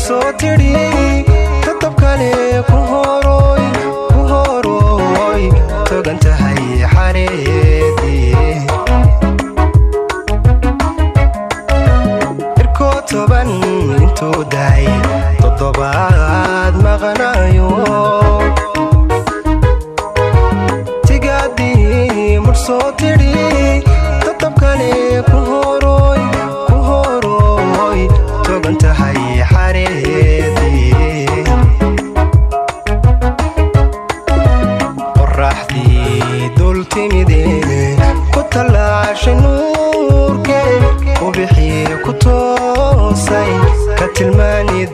mursotiri tatabkale ku horoy togantahay xareedi irko toban intuu daay toddobaad maqanayo tigadi mursotiri tatabkale ku horoy togantahay xareedi qoraxdii dul timide ku talaashay nuurke u bixiye ku toosay ka tilmaanid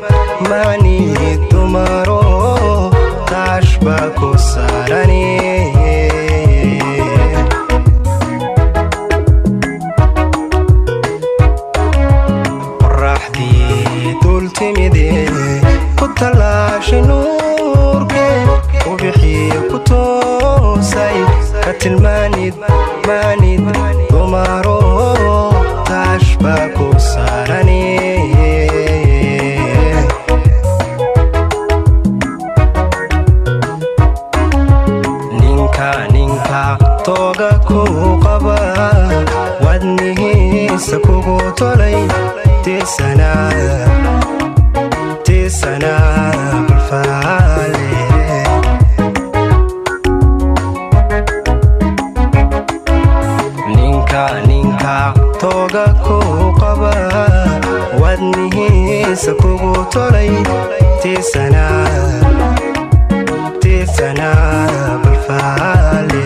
maanid dumaro taash baa ku saarani kutalaashay nuurke u bixiye ku toosay ka tilmaanid maanid dumaro taash baa ku saarani ninka tooga ku qaba wadnihiisa kugu tolay tisana بالفعالي نينكا توغا كو قبا ودنه سكوغو تولي تيسانا بالفعالي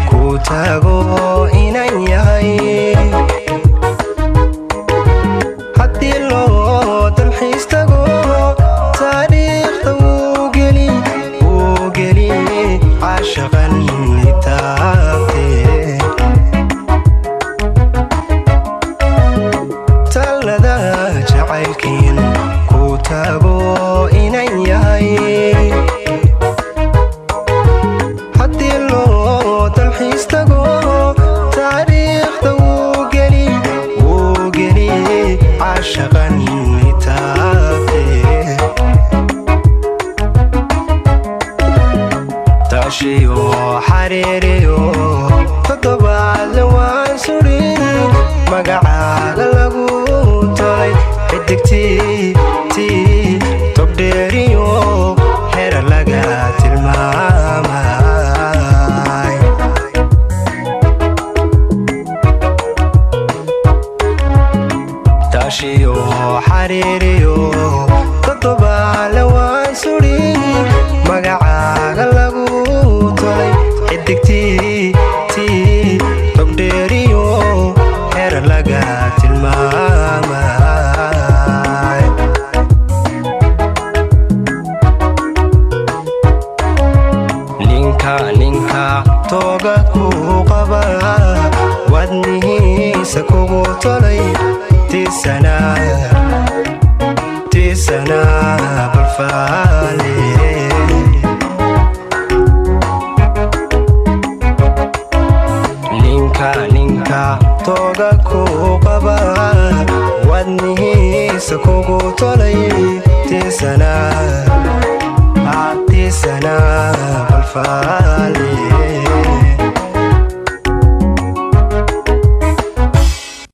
ku taago inan yahay haddii loo dalxiis tago taariikhda wuu geli caashaqan itaabte talada jacaylkiin ku taago inan yahay dalxiistago taariikhda wuu geli caashaqan itaabte taashiyo xariiriyo toddobaadle waan surin magacaaga lagu tolay xidigtii tobdheeriyo hera laga tilmaama taashiyo xariiriyo toddobaadle waan surin magacaaga lagu tolay xidigtii tobdheeriyo hera laga tilmaamay ninka tooga ku qaba wadnihiisa kugu tolay tisana بالفعالي ninka tooga ku qaba wadnihiisa kugu tolay tisana بالفعالي